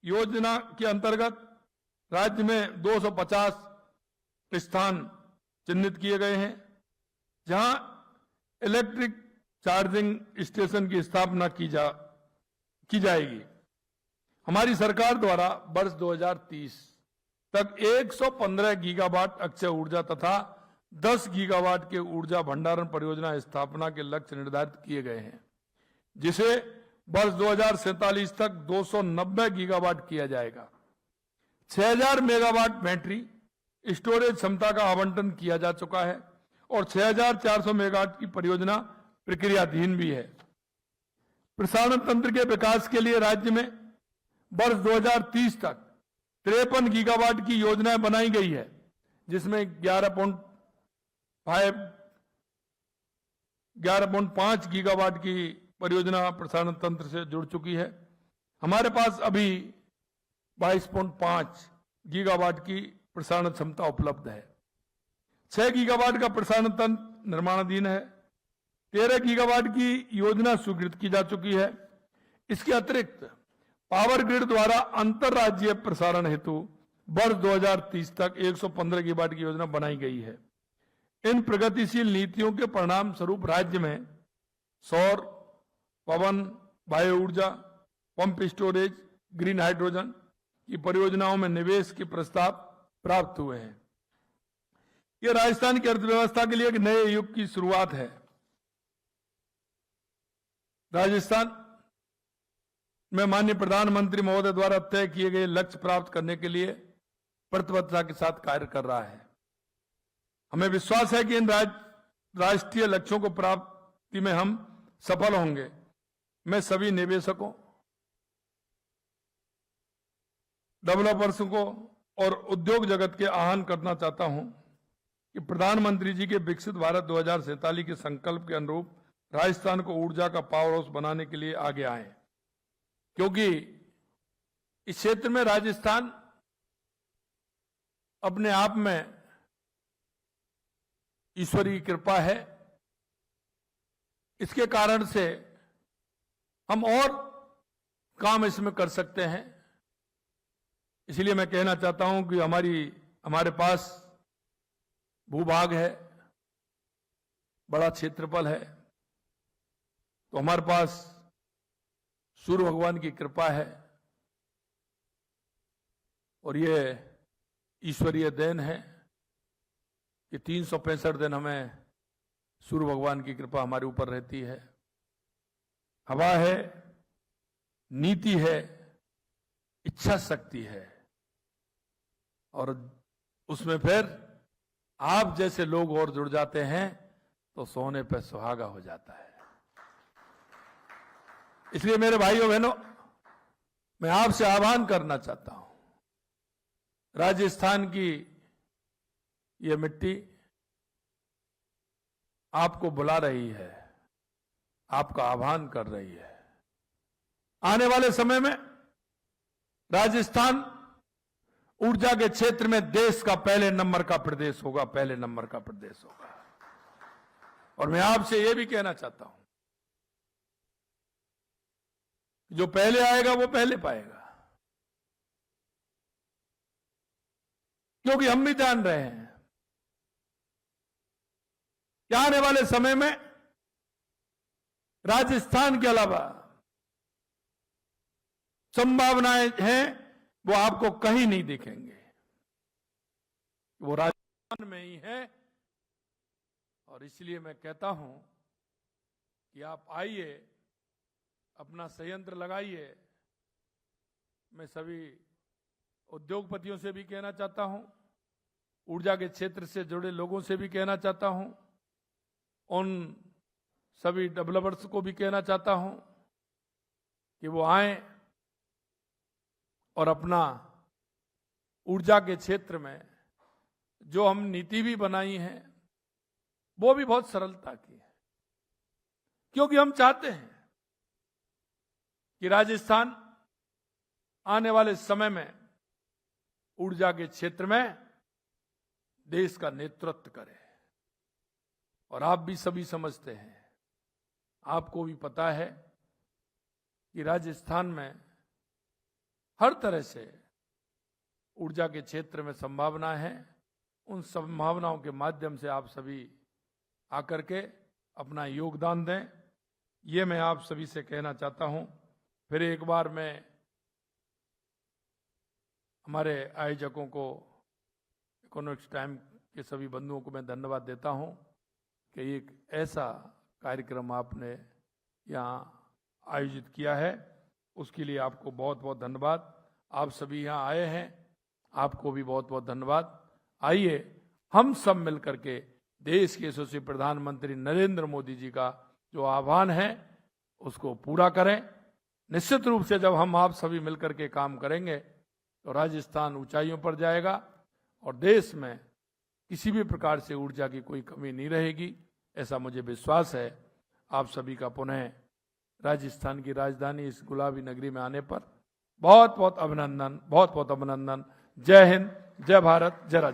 योजना के अंतर्गत राज्य में 250 स्थान चिन्हित किए गए हैं जहां इलेक्ट्रिक चार्जिंग स्टेशन की स्थापना की जाएगी। हमारी सरकार द्वारा वर्ष 2030 तक 115 गीगावाट अक्षय ऊर्जा तथा 10 गीगावाट के ऊर्जा भंडारण परियोजना स्थापना के लक्ष्य निर्धारित किए गए हैं, जिसे वर्ष 2047 तक 290 गीगावाट किया जाएगा। 6000 मेगावाट बैटरी स्टोरेज क्षमता का आवंटन किया जा चुका है और 6400 मेगावाट की परियोजना प्रक्रियाधीन भी है। प्रसारण तंत्र के विकास के लिए राज्य में वर्ष 2030 तक 53 गीगावाट की योजनाएं बनाई गई है, जिसमें 11.5 गीगावाट की परियोजना प्रसारण तंत्र से जुड़ चुकी है। हमारे पास अभी 22.5 गीगावाट की प्रसारण क्षमता उपलब्ध है। 6 गीगावाट का प्रसारण तंत्र निर्माणाधीन है। 13 गीगावाट की योजना स्वीकृत की जा चुकी है। इसके अतिरिक्त पावर ग्रिड द्वारा अंतरराज्यीय प्रसारण हेतु वर्ष 2030 तक 115 गीगावाट की योजना बनाई गई है। इन प्रगतिशील नीतियों के परिणाम स्वरूप राज्य में सौर, पवन, बायो ऊर्जा, पंप स्टोरेज, ग्रीन हाइड्रोजन की परियोजनाओं में निवेश के प्रस्ताव प्राप्त हुए हैं। यह राजस्थान की अर्थव्यवस्था के लिए एक नए युग की शुरुआत है। राजस्थान में माननीय प्रधानमंत्री महोदय द्वारा तय किए गए लक्ष्य प्राप्त करने के लिए प्रतिबद्धता के साथ कार्य कर रहा है। हमें विश्वास है कि इन राष्ट्रीय लक्ष्यों को प्राप्ति में हम सफल होंगे। मैं सभी निवेशकों, डेवलपर्स को और उद्योग जगत के आह्वान करना चाहता हूं कि प्रधानमंत्री जी के विकसित भारत 2047 के संकल्प के अनुरूप राजस्थान को ऊर्जा का पावर हाउस बनाने के लिए आगे आए, क्योंकि इस क्षेत्र में राजस्थान अपने आप में ईश्वरीय कृपा है। इसके कारण से हम और काम इसमें कर सकते हैं। इसलिए मैं कहना चाहता हूं कि हमारे पास भूभाग है, बड़ा क्षेत्रफल है, तो हमारे पास सूर्य भगवान की कृपा है और ये ईश्वरीय देन है कि 365 दिन हमें सूर्य भगवान की कृपा हमारे ऊपर रहती है। हवा है, नीति है, इच्छा शक्ति है और उसमें फिर आप जैसे लोग और जुड़ जाते हैं तो सोने पे सुहागा हो जाता है। इसलिए मेरे भाइयों बहनों, मैं आपसे आह्वान करना चाहता हूं, राजस्थान की ये मिट्टी आपको बुला रही है, आपका आह्वान कर रही है। आने वाले समय में राजस्थान ऊर्जा के क्षेत्र में देश का पहले नंबर का प्रदेश होगा, पहले नंबर का प्रदेश होगा। और मैं आपसे यह भी कहना चाहता हूं, जो पहले आएगा वो पहले पाएगा, क्योंकि हम भी जान रहे हैं कि आने वाले समय में राजस्थान के अलावा संभावनाएं हैं वो आपको कहीं नहीं दिखेंगे, वो राजस्थान में ही है। और इसलिए मैं कहता हूं कि आप आइए, अपना संयंत्र लगाइए। मैं सभी उद्योगपतियों से भी कहना चाहता हूं, ऊर्जा के क्षेत्र से जुड़े लोगों से भी कहना चाहता हूं, उन सभी डेवलपर्स को भी कहना चाहता हूं कि वो आए और अपना ऊर्जा के क्षेत्र में जो हम नीति भी बनाई है वो भी बहुत सरलता की है, क्योंकि हम चाहते हैं कि राजस्थान आने वाले समय में ऊर्जा के क्षेत्र में देश का नेतृत्व करे। और आप भी सभी समझते हैं, आपको भी पता है कि राजस्थान में हर तरह से ऊर्जा के क्षेत्र में संभावना है। उन संभावनाओं के माध्यम से आप सभी आकर के अपना योगदान दें, ये मैं आप सभी से कहना चाहता हूं। फिर एक बार मैं हमारे आयोजकों को, इकोनॉमिक्स टाइम के सभी बंधुओं को मैं धन्यवाद देता हूं कि एक ऐसा कार्यक्रम आपने यहाँ आयोजित किया है, उसके लिए आपको बहुत बहुत धन्यवाद। आप सभी यहाँ आए हैं, आपको भी बहुत बहुत धन्यवाद। आइए हम सब मिलकर के देश के यशस्वी प्रधानमंत्री नरेंद्र मोदी जी का जो आह्वान है उसको पूरा करें। निश्चित रूप से जब हम आप सभी मिलकर के काम करेंगे तो राजस्थान ऊंचाइयों पर जाएगा और देश में किसी भी प्रकार से ऊर्जा की कोई कमी नहीं रहेगी, ऐसा मुझे विश्वास है। आप सभी का पुनः राजस्थान की राजधानी इस गुलाबी नगरी में आने पर बहुत बहुत अभिनंदन, बहुत बहुत अभिनंदन। जय हिंद, जय भारत, जय राजस्थान।